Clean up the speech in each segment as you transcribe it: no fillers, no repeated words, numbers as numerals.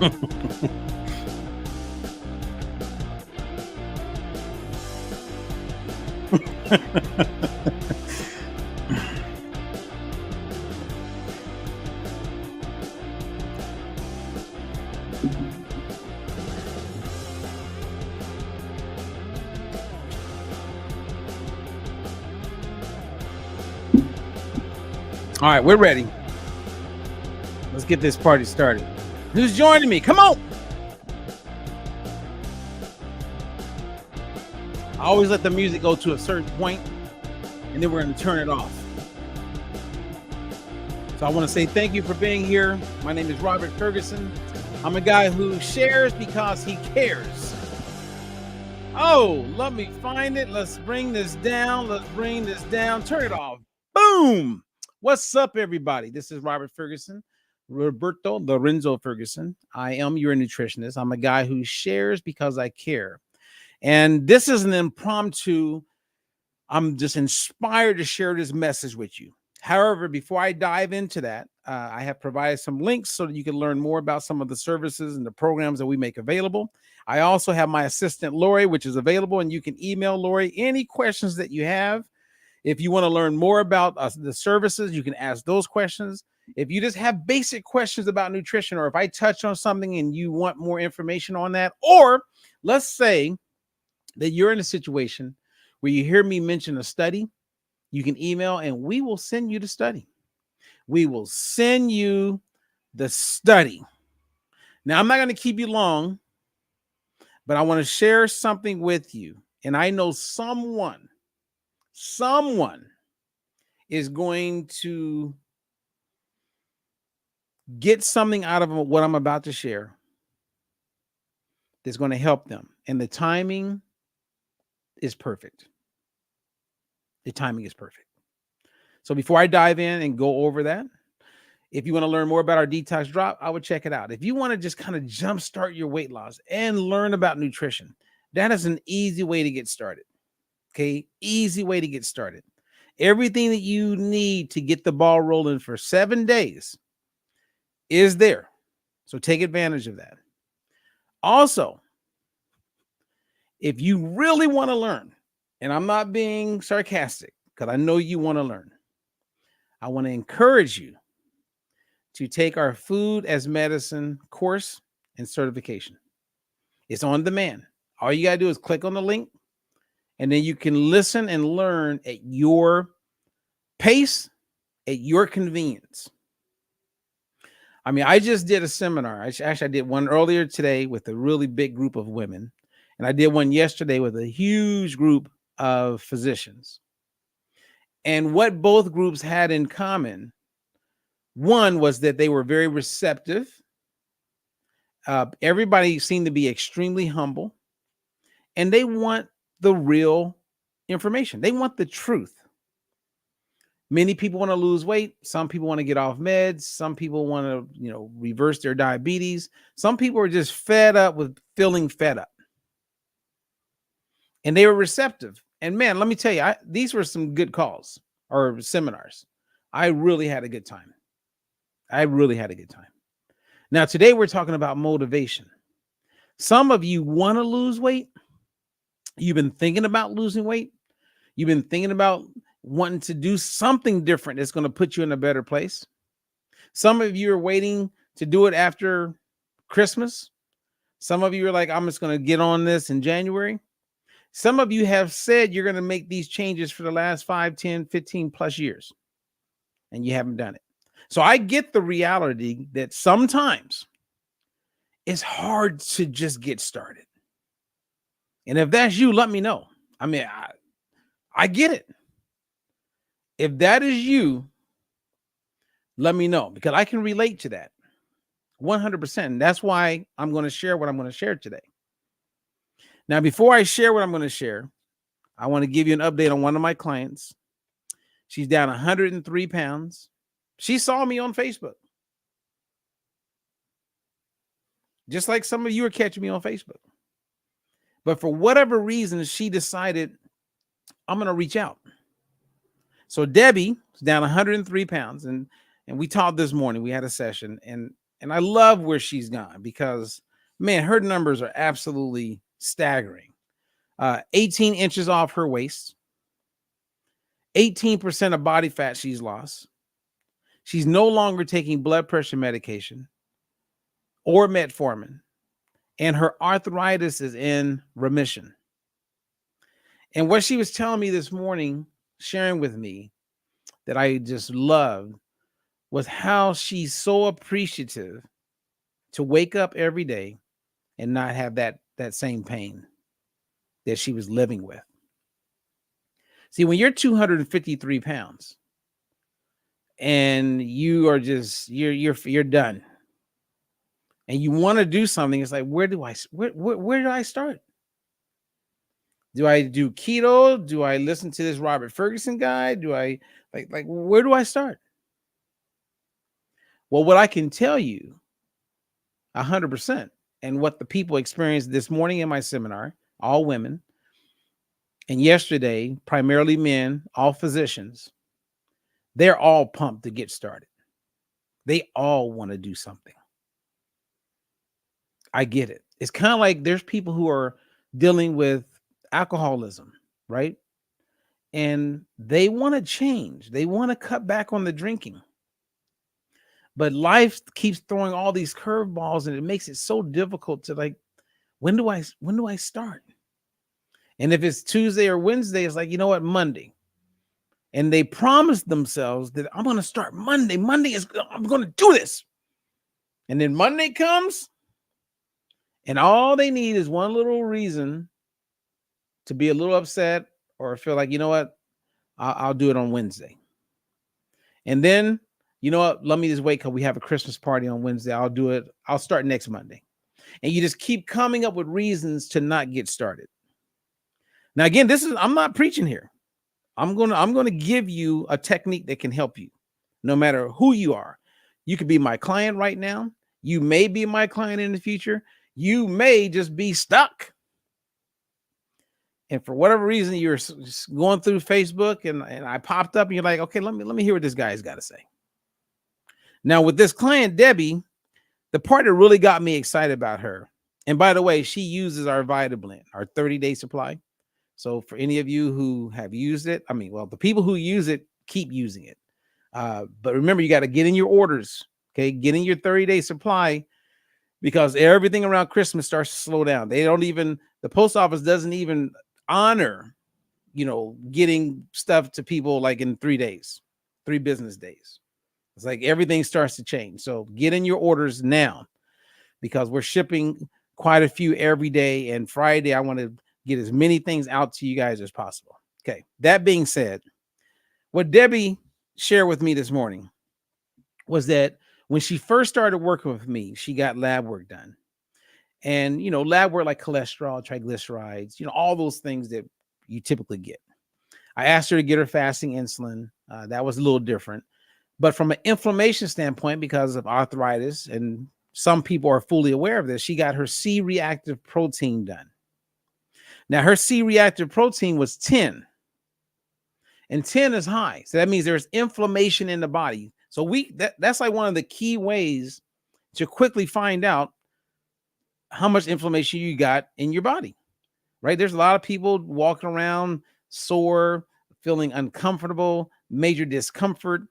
All right, we're ready. Let's get this party started. Who's joining me? Come on. I always let the music go to a certain point, and then we're going to turn it off. So I want to say thank you for being here. My name is Robert Ferguson. I'm a guy who shares because he cares. Oh, let me find it. Let's bring this down. Let's bring this down. Turn it off. Boom. What's up, everybody? This is Robert Ferguson, Roberto Lorenzo Ferguson. I am your nutritionist. I'm a guy who shares because I care. And this is an impromptu. I'm just inspired to share this message with you. However, before I dive into that, I have provided some links so that you can learn more about some of the services and the programs that we make available. I also have my assistant, Lori, which is available, and you can email Lori any questions that you have. If you want to learn more about the services, you can ask those questions. If you just have basic questions about nutrition, or if I touch on something and you want more information on that, or let's say that you're in a situation where you hear me mention a study, you can email and we will send you the study. We will send you the study. Now, I'm not going to keep you long, but I want to share something with you. And I know someone is going to get something out of what I'm about to share that's going to help them. And the timing is perfect. The timing is perfect. So before I dive in and go over that, if you want to learn more about our Detox Drop, I would check it out. If you want to just kind of jumpstart your weight loss and learn about nutrition, that is an easy way to get started. Okay, easy way to get started. Everything that you need to get the ball rolling for 7 days is there. So take advantage of that. Also, if you really want to learn, and I'm not being sarcastic because I know you want to learn, I want to encourage you to take our Food as Medicine course and certification. It's on demand. All you got to do is click on the link, and then you can listen and learn at your pace, at your convenience. I mean, I just did a seminar. I did one earlier today with a really big group of women, and I did one yesterday with a huge group of physicians. And what both groups had in common, one was that they were very receptive. Everybody seemed to be extremely humble, and they want the real information. They want the truth. Many people want to lose weight. Some people want to get off meds. Some people want to, reverse their diabetes. Some people are just fed up with feeling fed up. And they were receptive. And man, let me tell you, these were some good calls or seminars. I really had a good time. Now, today we're talking about motivation. Some of you want to lose weight. You've been thinking about losing weight. You've been thinking about wanting to do something different that's going to put you in a better place. Some of you are waiting to do it after Christmas. Some of you are like, I'm just going to get on this in January. Some of you have said you're going to make these changes for the last 5, 10, 15 plus years, and you haven't done it. So I get the reality that sometimes it's hard to just get started. And if that's you, let me know. I mean, I get it. If that is you, let me know, because I can relate to that 100%. And that's why I'm going to share what I'm going to share today. Now, before I share what I'm going to share, I want to give you an update on one of my clients. She's down 103 pounds. She saw me on Facebook. Just like some of you are catching me on Facebook. But for whatever reason, she decided, I'm going to reach out. So Debbie is down 103 pounds. And we talked this morning. We had a session. And And I love where she's gone because, man, her numbers are absolutely staggering. 18 inches off her waist, 18% of body fat she's lost. She's no longer taking blood pressure medication or metformin, and her arthritis is in remission. And what she was telling me this morning, sharing with me, that I just loved, was how she's so appreciative to wake up every day and not have that same pain that she was living with. See, when you're 253 pounds and you are just you're done, and you want to do something, it's like, where do I start? Do I do keto? Do I listen to this Robert Ferguson guy? Do I like where do I start? Well, what I can tell you 100%, and what the people experienced this morning in my seminar, all women, and yesterday, primarily men, all physicians, they're all pumped to get started. They all want to do something. I get it. It's kind of like there's people who are dealing with alcoholism, right? And they want to change. They want to cut back on the drinking. But life keeps throwing all these curveballs, and it makes it so difficult to, like, when do I start? And if it's Tuesday or Wednesday, it's like, you know what, Monday. And they promise themselves that I'm going to start Monday. I'm going to do this. And then Monday comes, and all they need is one little reason to be a little upset or feel like, you know what, I'll do it on Wednesday. And then, you know what, let me just wait because we have a Christmas party on Wednesday. I'll do it. I'll start next Monday. And you just keep coming up with reasons to not get started. Now, again, I'm not preaching here. I'm going to give you a technique that can help you no matter who you are. You could be my client right now. You may be my client in the future. You may just be stuck. And for whatever reason, you're going through Facebook and I popped up and you're like, okay, let me hear what this guy's got to say. Now, with this client, Debbie, the part that really got me excited about her, and by the way, she uses our VitaBlend, our 30-day supply. So for any of you who have used it, the people who use it, keep using it. But remember, you got to get in your orders, okay? Get in your 30-day supply, because everything around Christmas starts to slow down. The post office doesn't even honor, getting stuff to people like in 3 days, 3 business days. It's like everything starts to change. So get in your orders now, because we're shipping quite a few every day. And Friday, I want to get as many things out to you guys as possible. Okay. That being said, what Debbie shared with me this morning was that when she first started working with me, she got lab work done. And, lab work like cholesterol, triglycerides, all those things that you typically get. I asked her to get her fasting insulin. That was a little different. But from an inflammation standpoint, because of arthritis, and some people are fully aware of this, she got her C-reactive protein done. Now, her C-reactive protein was 10. And 10 is high. So that means there's inflammation in the body. So that's like one of the key ways to quickly find out how much inflammation you got in your body, right? There's a lot of people walking around sore, feeling uncomfortable, major discomfort.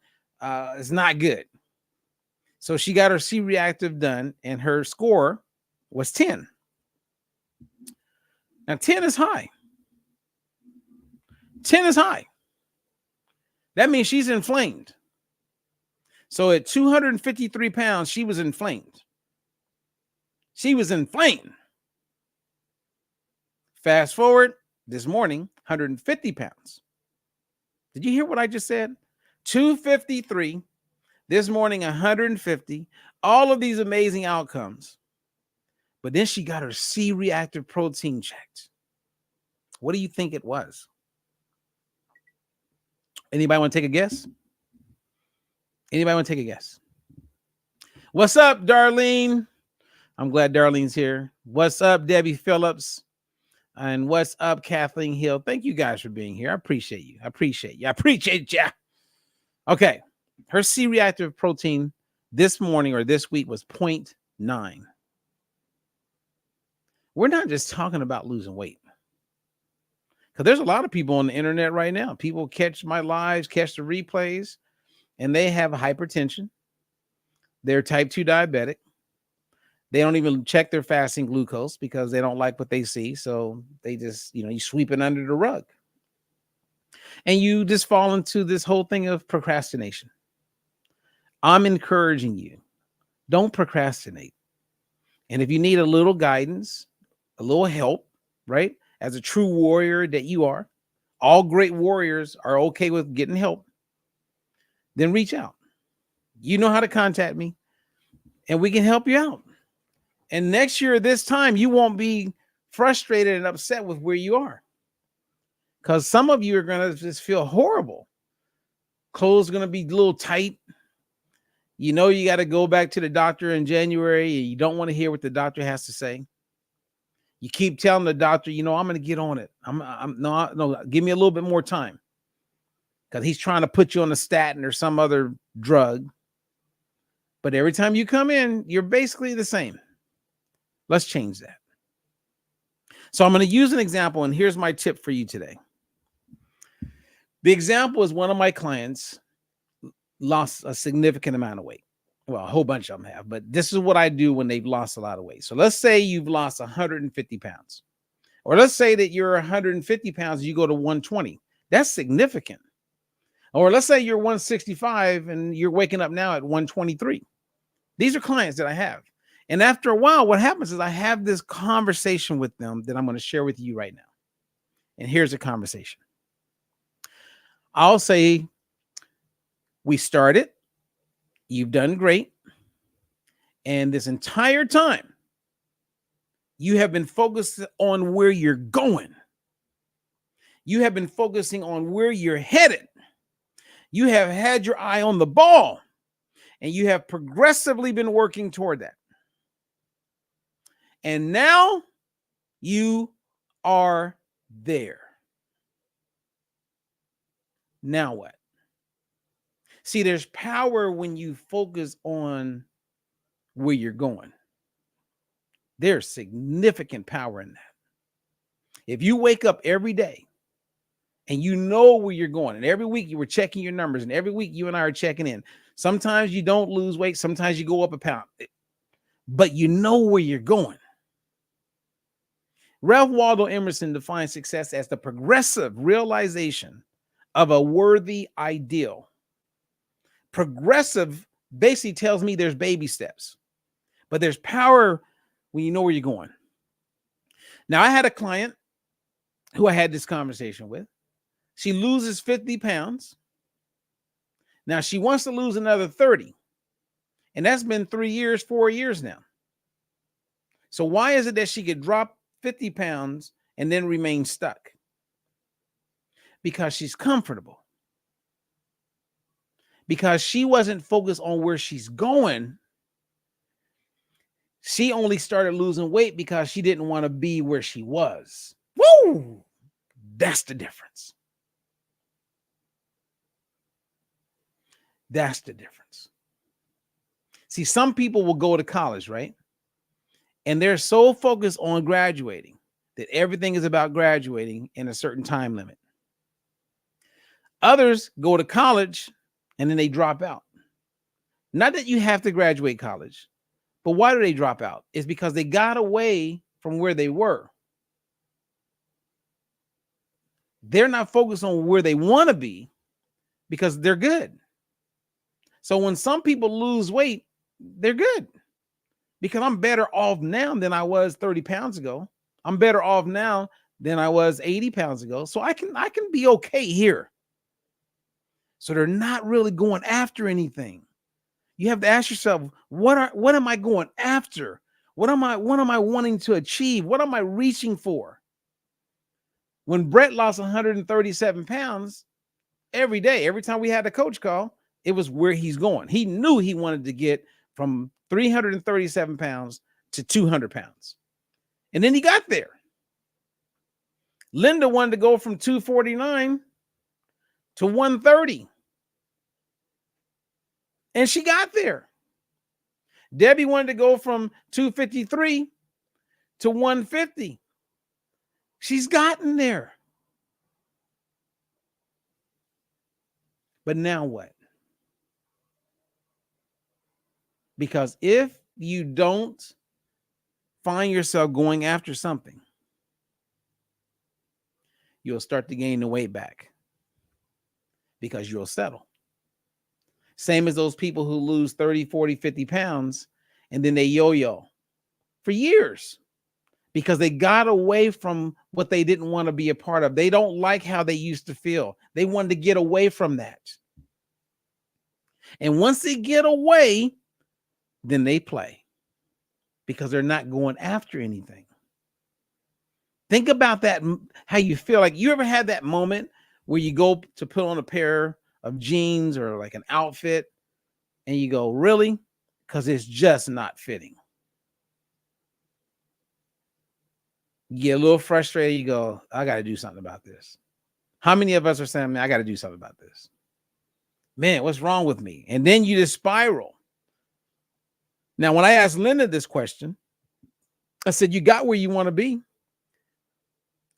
It's not good. So she got her C-reactive done, and her score was 10. Now, 10 is high. 10 is high. That means she's inflamed. So at 253 pounds, she was inflamed. She was inflamed. Fast forward this morning, 150 pounds. Did you hear what I just said? 253. This morning, 150. All of these amazing outcomes. But then she got her C-reactive protein checked. What do you think it was? Anybody want to take a guess? Anybody want to take a guess? What's up, Darlene? I'm glad Darlene's here. What's up, Debbie Phillips? And what's up, Kathleen Hill? Thank you guys for being here. I appreciate you. I appreciate you. Okay. Her C-reactive protein this morning or this week was 0.9. We're not just talking about losing weight. Because there's a lot of people on the internet right now. People catch my lives, catch the replays, and they have hypertension. They're type 2 diabetic. They don't even check their fasting glucose because they don't like what they see. So they just, you sweep it under the rug. And you just fall into this whole thing of procrastination. I'm encouraging you, don't procrastinate. And if you need a little guidance, a little help, right? As a true warrior that you are, all great warriors are okay with getting help, then reach out. You know how to contact me and we can help you out. And next year, this time, you won't be frustrated and upset with where you are. Because some of you are going to just feel horrible. Clothes are going to be a little tight. You got to go back to the doctor in January. You don't want to hear what the doctor has to say. You keep telling the doctor, I'm going to get on it. No, give me a little bit more time. Because he's trying to put you on a statin or some other drug. But every time you come in, you're basically the same. Let's change that. So I'm going to use an example, and here's my tip for you today. The example is one of my clients lost a significant amount of weight. Well, a whole bunch of them have, but this is what I do when they've lost a lot of weight. So let's say you've lost 150 pounds, or let's say that you're 150 pounds, you go to 120. That's significant. Or let's say you're 165 and you're waking up now at 123. These are clients that I have. And after a while, what happens is I have this conversation with them that I'm going to share with you right now. And here's the conversation. I'll say, we started, you've done great. And this entire time, you have been focused on where you're going. You have been focusing on where you're headed. You have had your eye on the ball, and you have progressively been working toward that. And now you are there. Now what? See, there's power when you focus on where you're going. There's significant power in that. If you wake up every day and you know where you're going, and every week you were checking your numbers, and every week you and I are checking in. Sometimes you don't lose weight. Sometimes you go up a pound, but you know where you're going. Ralph Waldo Emerson defines success as the progressive realization of a worthy ideal. Progressive basically tells me there's baby steps, but there's power when you know where you're going. Now, I had a client who I had this conversation with. She loses 50 pounds. Now, she wants to lose another 30. And that's been 4 years now. So why is it that she could drop 50 pounds and then remain stuck? Because she's comfortable. Because she wasn't focused on where she's going. She only started losing weight because she didn't want to be where she was. Woo! That's the difference. That's the difference. See, some people will go to college, right? And they're so focused on graduating that everything is about graduating in a certain time limit. Others go to college and then they drop out. Not that you have to graduate college, but why do they drop out? It's because they got away from where they were. They're not focused on where they want to be because they're good. So when some people lose weight, they're good because I'm better off now than I was 30 pounds ago. I'm better off now than I was 80 pounds ago. So I can be okay here. So they're not really going after anything. You have to ask yourself, what am I going after? What am I wanting to achieve? What am I reaching for? When Brett lost 137 pounds every day, every time we had a coach call, it was where he's going. He knew he wanted to get from 337 pounds to 200 pounds. And then he got there. Linda wanted to go from 249 to 130. And she got there. Debbie wanted to go from 253 to 150. She's gotten there. But now what? Because if you don't find yourself going after something, you'll start to gain the weight back because you'll settle. Same as those people who lose 30, 40, 50 pounds and then they yo-yo for years because they got away from what they didn't want to be a part of. They don't like how they used to feel. They wanted to get away from that. And once they get away, then they play because they're not going after anything. Think about that, how you feel. Like, you ever had that moment where you go to put on a pair of jeans or like an outfit and you go, really? Because it's just not fitting. You get a little frustrated. You go, I got to do something about this. How many of us are saying, man, I got to do something about this? Man, what's wrong with me? And then you just spiral. Now, when I asked Linda this question, I said, you got where you want to be.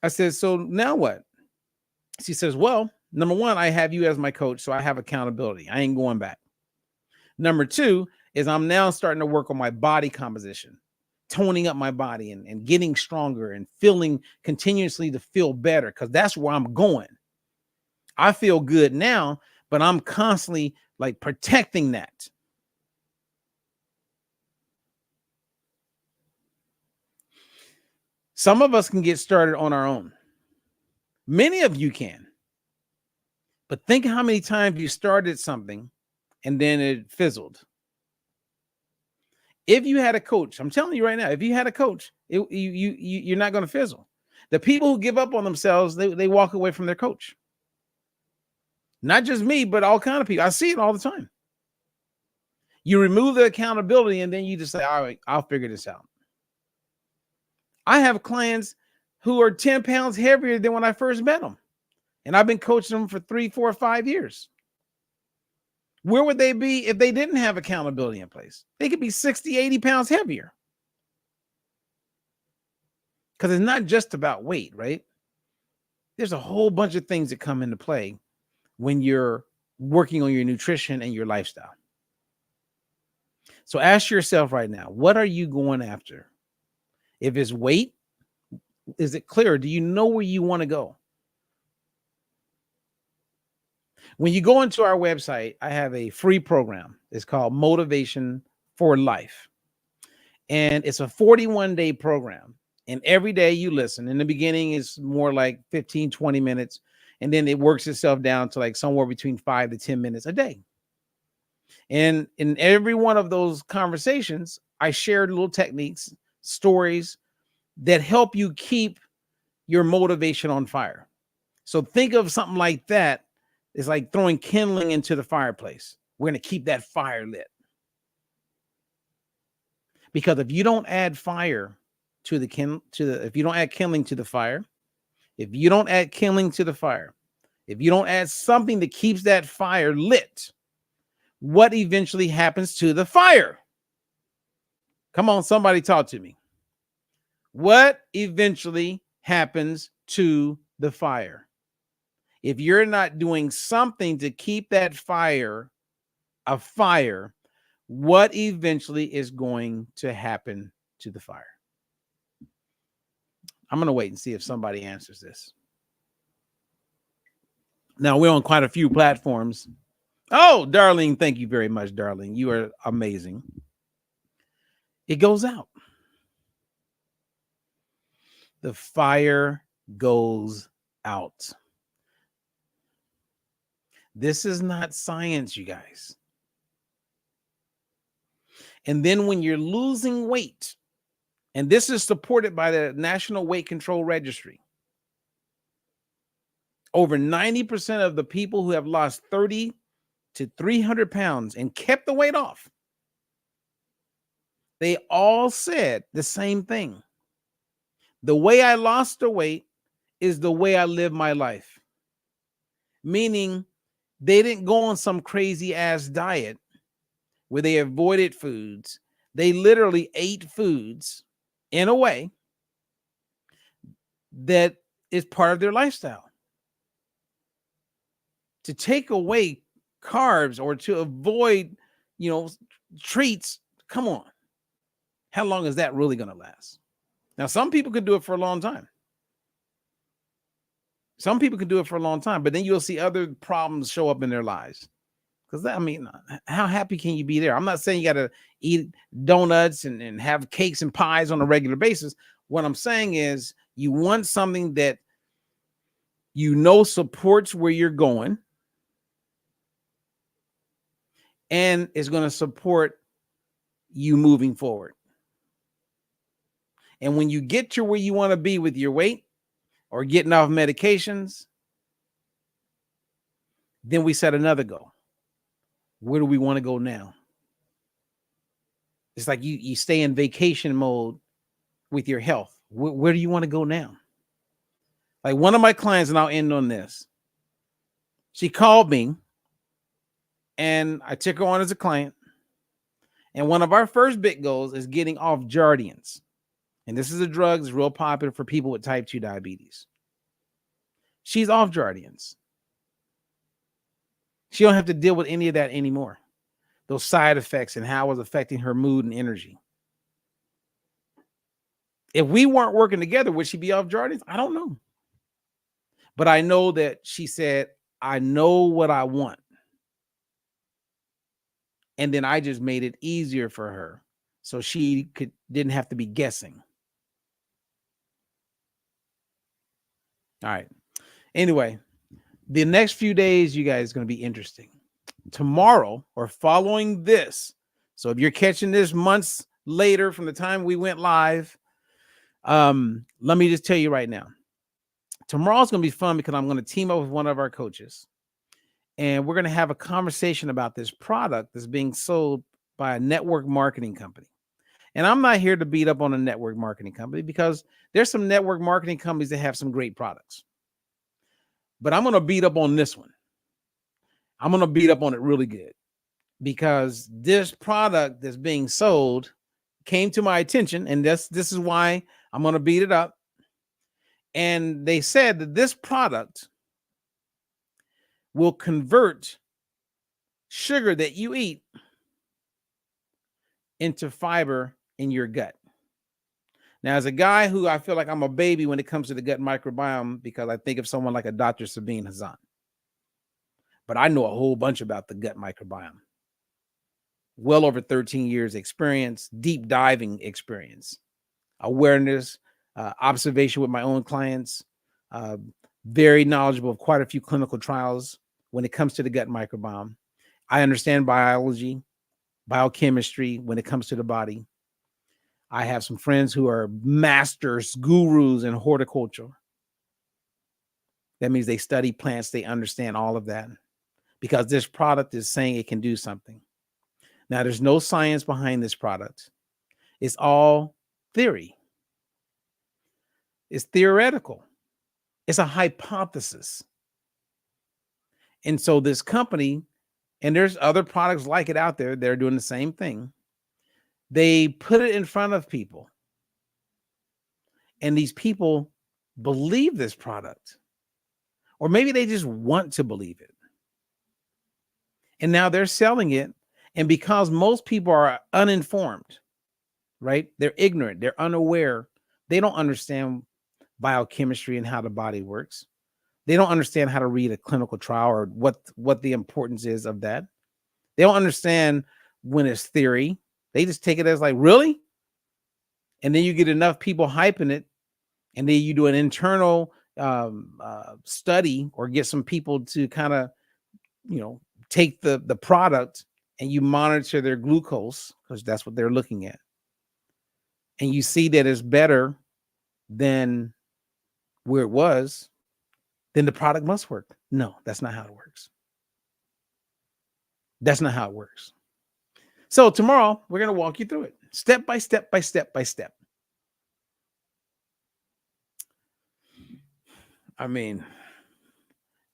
I said, so now what? She says, well, number one, I have you as my coach, so I have accountability. I ain't going back. Number two is I'm now starting to work on my body composition, toning up my body and getting stronger and feeling continuously to feel better, because that's where I'm going. I feel good now, but I'm constantly like protecting that. Some of us can get started on our own. Many of you can. But think how many times you started something and then it fizzled. If you had a coach, I'm telling you right now, if you had a coach, you're not going to fizzle. The people who give up on themselves, they walk away from their coach. Not just me, but all kinds of people. I see it all the time. You remove the accountability and then you just say, all right, I'll figure this out. I have clients who are 10 pounds heavier than when I first met them. And I've been coaching them for 3, 4, 5 years. Where would they be if they didn't have accountability in place? They could be 60, 80 pounds heavier. Because it's not just about weight, right? There's a whole bunch of things that come into play when you're working on your nutrition and your lifestyle. So ask yourself right now, what are you going after? If it's weight, is it clear? Do you know where you want to go? When you go into our website, I have a free program. It's called Motivation for Life. And it's a 41-day program. And every day you listen. In the beginning, it's more like 15, 20 minutes. And then it works itself down to like somewhere between 5 to 10 minutes a day. And in every one of those conversations, I shared little techniques, stories that help you keep your motivation on fire. So think of something like that. It's like throwing kindling into the fireplace. We're going to keep that fire lit. Because if you don't add fire to if you don't add kindling to the fire, if you don't add kindling to the fire, if you don't add something that keeps that fire lit, what eventually happens to the fire? Come on, somebody talk to me. What eventually happens to the fire? If you're not doing something to keep that fire a fire, what eventually is going to happen to the fire? I'm going to wait and see if somebody answers this. Now, we're on quite a few platforms. Oh, Darlene, thank you very much, Darlene. You are amazing. It goes out. The fire goes out. This is not science, you guys. And then when you're losing weight, and this is supported by the National Weight Control Registry, over 90% of the people who have lost 30 to 300 pounds and kept the weight off, they all said the same thing. The way I lost the weight is the way I live my life. Meaning they didn't go on some crazy ass diet where they avoided foods. They literally ate foods in a way that is part of their lifestyle. To take away carbs or to avoid, treats, come on. How long is that really going to last? Now, some people could do it for a long time. Some people can do it for a long time, but then you'll see other problems show up in their lives. Because how happy can you be there? I'm not saying you got to eat donuts and have cakes and pies on a regular basis. What I'm saying is you want something that supports where you're going and is going to support you moving forward. And when you get to where you want to be with your weight or getting off medications, then we set another goal. Where do we want to go now? It's like you stay in vacation mode with your health. Where do you want to go now? Like one of my clients, and I'll end on this. She called me and I took her on as a client. And one of our first big goals is getting off Jardians. And this is a drug that's real popular for people with type 2 diabetes. She's off Jardians. She don't have to deal with any of that anymore. Those side effects and how it was affecting her mood and energy. If we weren't working together, would she be off Jardians? I don't know. But I know that she said, I know what I want. And then I just made it easier for her so she didn't have to be guessing. All right. Anyway, the next few days, you guys, is going to be interesting. Tomorrow or following this, so if you're catching this months later from the time we went live, let me just tell you right now, tomorrow's going to be fun because I'm going to team up with one of our coaches and we're going to have a conversation about this product that's being sold by a network marketing company. And I'm not here to beat up on a network marketing company because there's some network marketing companies that have some great products. But I'm going to beat up on this one. I'm going to beat up on it really good because this product that's being sold came to my attention, and this is why I'm going to beat it up. And they said that this product will convert sugar that you eat into fiber in your gut. Now, as a guy who I feel like I'm a baby when it comes to the gut microbiome, because I think of someone like a Dr. Sabine Hazan. But I know a whole bunch about the gut microbiome. Well over 13 years experience, deep diving experience, awareness, observation with my own clients, very knowledgeable of quite a few clinical trials when it comes to the gut microbiome. I understand biology, biochemistry when it comes to the body. I have some friends who are masters, gurus in horticulture. That means they study plants, they understand all of that because this product is saying it can do something. Now, there's no science behind this product. It's all theory. It's theoretical. It's a hypothesis. And so this company, and there's other products like it out there, they're doing the same thing. They put it in front of people. And these people believe this product. Or maybe they just want to believe it. And now they're selling it. And because most people are uninformed, right? They're ignorant. They're unaware. They don't understand biochemistry and how the body works. They don't understand how to read a clinical trial or what the importance is of that. They don't understand when it's theory. They just take it as like, really? And then you get enough people hyping it. And then you do an internal study or get some people to kind of, take the product and you monitor their glucose because that's what they're looking at. And you see that it's better than where it was, then the product must work. No, that's not how it works. That's not how it works. So tomorrow we're going to walk you through it step by step by step by step. I mean,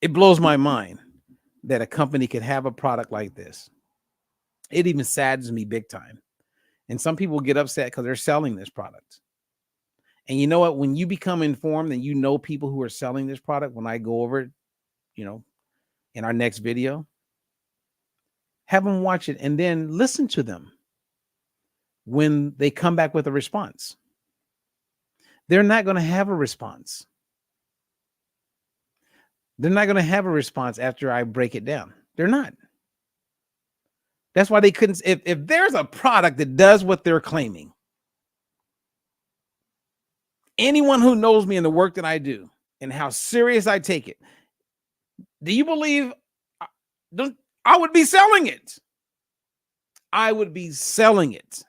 it blows my mind that a company could have a product like this. It even saddens me big time And some people get upset because they're selling this product. And you know what? When you become informed and you know people who are selling this product, when I go over it, in our next video, have them watch it and then listen to them when they come back with a response. They're not going to have a response. They're not going to have a response after I break it down. They're not. That's why they couldn't. If there's a product that does what they're claiming, anyone who knows me and the work that I do and how serious I take it, do you believe I would be selling it? I would be selling it.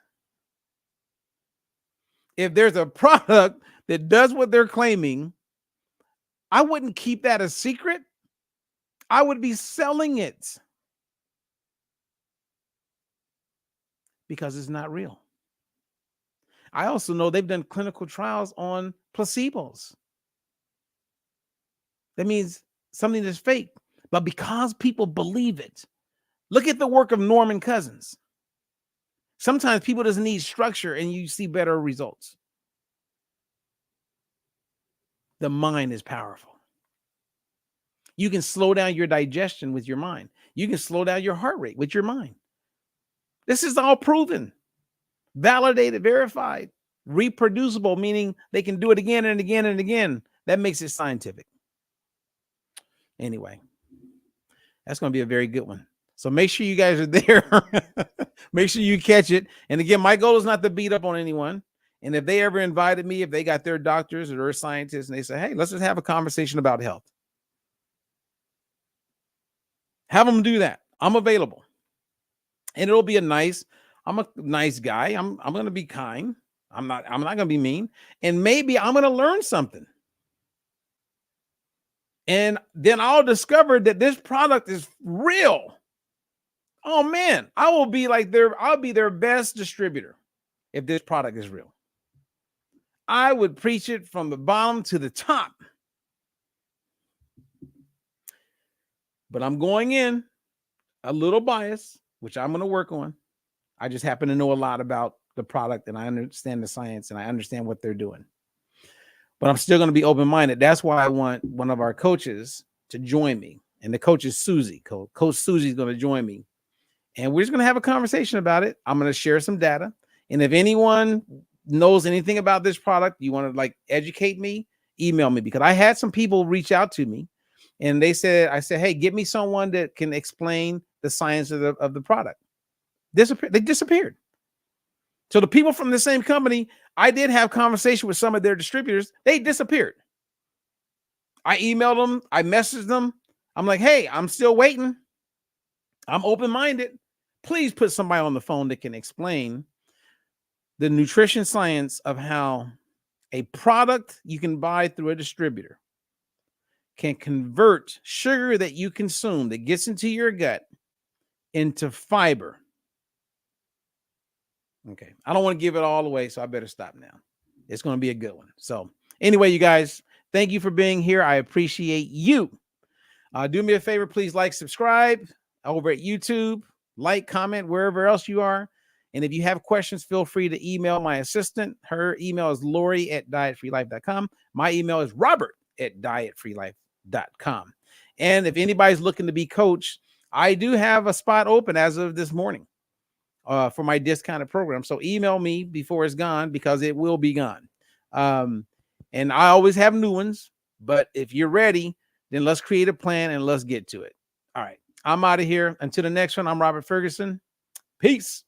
If there's a product that does what they're claiming, I wouldn't keep that a secret. I would be selling it because it's not real. I also know they've done clinical trials on placebos. That means something that's fake. But because people believe it, look at the work of Norman Cousins. Sometimes people doesn't need structure and you see better results. The mind is powerful. You can slow down your digestion with your mind. You can slow down your heart rate with your mind. This is all proven, validated, verified, reproducible, meaning they can do it again and again and again. That makes it scientific. Anyway, that's going to be a very good one. So make sure you guys are there. Make sure you catch it. And again, my goal is not to beat up on anyone. And if they ever invited me, if they got their doctors or their scientists and they say, hey, let's just have a conversation about health, have them do that. I'm available. And it'll be I'm a nice guy. I'm going to be kind. I'm not going to be mean. And maybe I'm going to learn something. And then I'll discover that this product is real. Oh man, I'll be their best distributor if this product is real. I would preach it from the bottom to the top. But I'm going in a little biased, which I'm going to work on. I just happen to know a lot about the product and I understand the science and I understand what they're doing. But I'm still going to be open-minded. That's why I want one of our coaches to join me. And the coach is Susie. Coach Susie is going to join me. And we're just going to have a conversation about it. I'm going to share some data. And if anyone knows anything about this product, you want to educate me, email me, because I had some people reach out to me and I said, hey, get me someone that can explain the science of the product. They disappeared. So the people from the same company, I did have conversation with some of their distributors. They disappeared. I emailed them. I messaged them. I'm like, hey, I'm still waiting. I'm open-minded. Please put somebody on the phone that can explain the nutrition science of how a product you can buy through a distributor can convert sugar that you consume that gets into your gut into fiber. Okay. I don't want to give it all away, so I better stop now. It's going to be a good one. So anyway, you guys, thank you for being here. I appreciate you. Do me a favor. Please subscribe over at YouTube, comment wherever else you are. And if you have questions, feel free to email my assistant. Her email is Lori@dietfreelife.com. My email is Robert@dietfreelife.com. And if anybody's looking to be coached, I do have a spot open as of this morning for my discounted program. So email me before it's gone because it will be gone. And I always have new ones, but if you're ready, then let's create a plan and let's get to it. All right. I'm out of here. Until the next one, I'm Robert Ferguson. Peace.